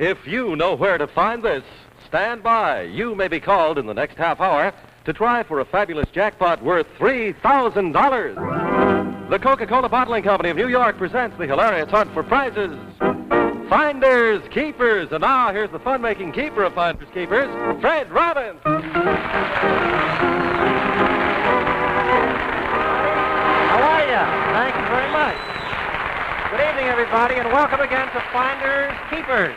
If you know where to find this, stand by. You may be called in the next half hour to try for a fabulous jackpot worth $3,000. The Coca-Cola Bottling Company of New York presents the hilarious hunt for prizes. Finders Keepers. And now here's the fun-making keeper of Finders Keepers, Fred Robbins. How are you? Thank you very much. Good evening, everybody, and welcome again to Finders Keepers.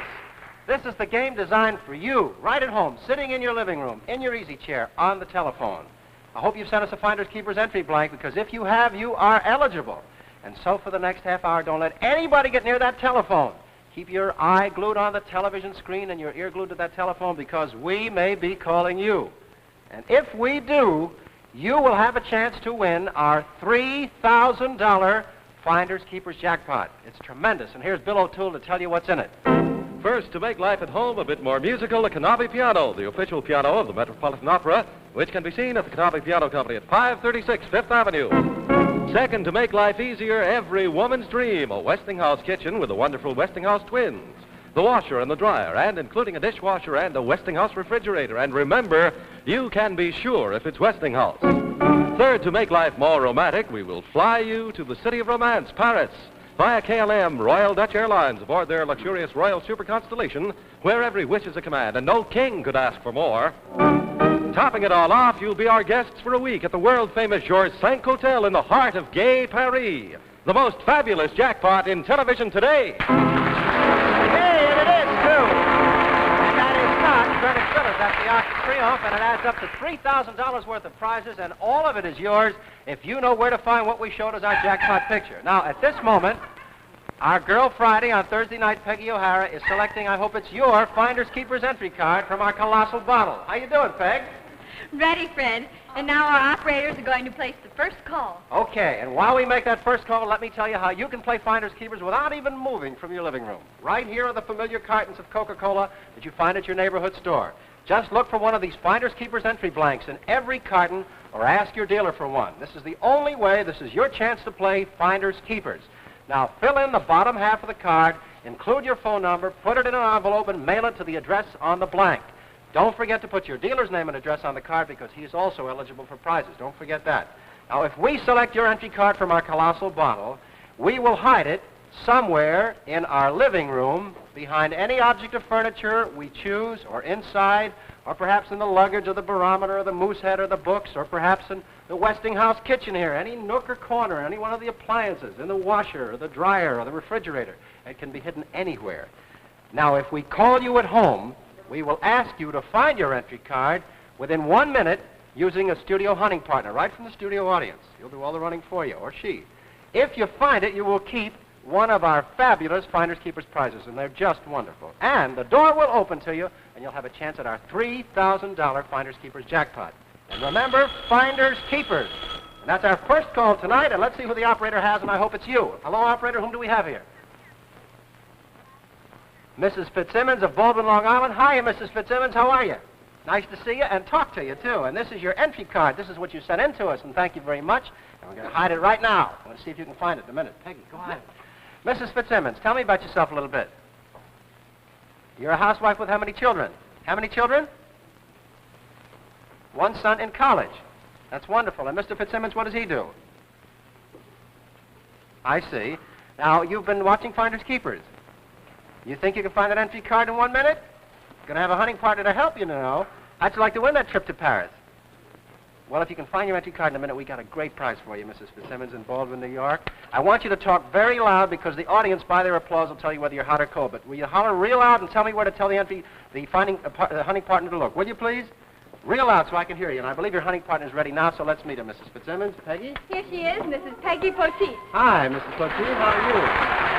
This is the game designed for you, right at home, sitting in your living room, in your easy chair, on the telephone. I hope you've sent us a Finders Keepers entry blank, because if you have, you are eligible. And so for the next half hour, don't let anybody get near that telephone. Keep your eye glued on the television screen and your ear glued to that telephone, because we may be calling you. And if we do, you will have a chance to win our $3,000 Finders Keepers jackpot. It's tremendous, and here's Bill O'Toole to tell you what's in it. First, to make life at home a bit more musical, the Cannavi Piano, the official piano of the Metropolitan Opera, which can be seen at the Cannavi Piano Company at 536 Fifth Avenue. Second, to make life easier, every woman's dream, a Westinghouse kitchen with the wonderful Westinghouse twins, the washer and the dryer, and including a dishwasher and a Westinghouse refrigerator. And remember, you can be sure if it's Westinghouse. Third, to make life more romantic, we will fly you to the city of romance, Paris, via KLM, Royal Dutch Airlines, aboard their luxurious Royal Super Constellation, where every wish is a command, and no king could ask for more. Topping it all off, you'll be our guests for a week at the world-famous Georges V Hotel in the heart of gay Paris. The most fabulous jackpot in television today. Hey, and it is, too. And that is not Greenwich Village. That's the Arc de Triomphe, and it adds up to $3,000 worth of prizes, and all of it is yours if you know where to find what we showed as our jackpot picture. Now, at this moment, our girl Friday on Thursday night, Peggy O'Hara, is selecting, I hope it's your Finders Keepers entry card from our colossal bottle. How you doing, Peg? Ready, Fred. And now our operators are going to place the first call. Okay, and while we make that first call, let me tell you how you can play Finders Keepers without even moving from your living room. Right here are the familiar cartons of Coca-Cola that you find at your neighborhood store. Just look for one of these Finders Keepers entry blanks in every carton, or ask your dealer for one. This is the only way. This is your chance to play Finders Keepers. Now, fill in the bottom half of the card, include your phone number, put it in an envelope, and mail it to the address on the blank. Don't forget to put your dealer's name and address on the card, because he is also eligible for prizes. Don't forget that. Now, if we select your entry card from our colossal bottle, we will hide it somewhere in our living room, behind any object of furniture we choose, or inside, or perhaps in the luggage, or the barometer, or the moose head, or the books, or perhaps in the Westinghouse kitchen here, any nook or corner, any one of the appliances, in the washer, or the dryer, or the refrigerator. It can be hidden anywhere. Now, if we call you at home, we will ask you to find your entry card within 1 minute using a studio hunting partner, right from the studio audience. He'll do all the running for you, or she. If you find it, you will keep one of our fabulous Finders Keepers prizes, and they're just wonderful. And the door will open to you, and you'll have a chance at our $3,000 Finders Keepers jackpot. And remember, Finders Keepers. And that's our first call tonight, and let's see who the operator has, and I hope it's you. Hello, operator, whom do we have here? Mrs. Fitzsimmons of Baldwin, Long Island. Hi, Mrs. Fitzsimmons, how are you? Nice to see you and talk to you, too. And this is your entry card. This is what you sent in to us, and thank you very much. And we're going to hide it right now. Let's see if you can find it in a minute. Peggy, go ahead. Mrs. Fitzsimmons, tell me about yourself a little bit. You're a housewife with how many children? How many children? One son in college. That's wonderful. And Mr. Fitzsimmons, what does he do? I see. Now, you've been watching Finders Keepers. You think you can find that entry card in 1 minute? Going to have a hunting partner to help you now. How'd you like to win that trip to Paris? Well, if you can find your entry card in a minute, we got a great prize for you, Mrs. Fitzsimmons in Baldwin, New York. I want you to talk very loud, because the audience, by their applause, will tell you whether you're hot or cold. But will you holler real loud and tell me where to tell the hunting partner to look? Will you, please? Real loud so I can hear you. And I believe your hunting partner is ready now, so let's meet her, Mrs. Fitzsimmons. Peggy? Here she is, Mrs. Peggy Poteet. Hi, Mrs. Poteet. How are you?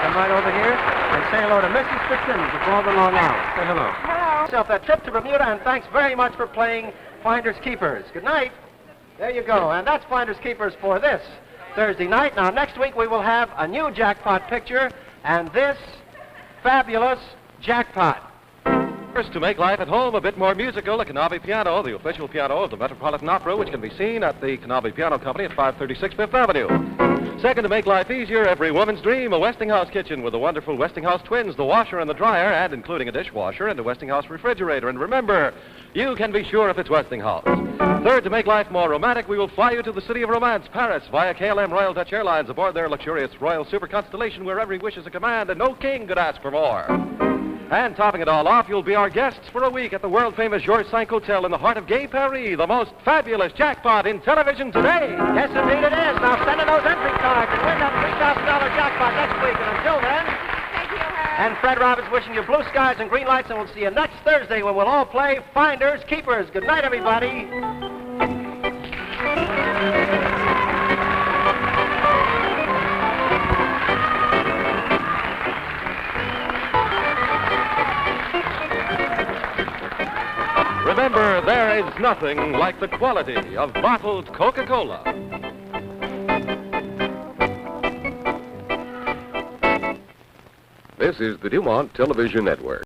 Come right over here and say hello to Mrs. Fitzsimmons of Baldwin, Long Island. Say hello. Hello. Yourself that trip to Bermuda, and thanks very much for playing Finders Keepers. Good night. There you go. And that's Finders Keepers for this Thursday night. Now, next week we will have a new jackpot picture, and this fabulous jackpot. First, to make life at home a bit more musical, a Cannabi piano, the official piano of the Metropolitan Opera, which can be seen at the Cannabi Piano Company at 536 Fifth Avenue. Second, to make life easier, every woman's dream, a Westinghouse kitchen with the wonderful Westinghouse twins, the washer and the dryer, and including a dishwasher and a Westinghouse refrigerator. And remember, you can be sure if it's Westinghouse. Third, to make life more romantic, we will fly you to the city of romance, Paris, via KLM Royal Dutch Airlines aboard their luxurious Royal Super Constellation, where every wish is a command and no king could ask for more. And topping it all off, you'll be our guests for a week at the world-famous Georges V Hotel in the heart of gay Paris, the most fabulous jackpot in television today. Yes, indeed it is. Now send in those entry cards and win that $3,000 jackpot next week. And until then... Thank you, Herb. And Fred Robbins wishing you blue skies and green lights, and we'll see you next Thursday when we'll all play Finders Keepers. Good night, everybody. Remember, there is nothing like the quality of bottled Coca-Cola. This is the Dumont Television Network.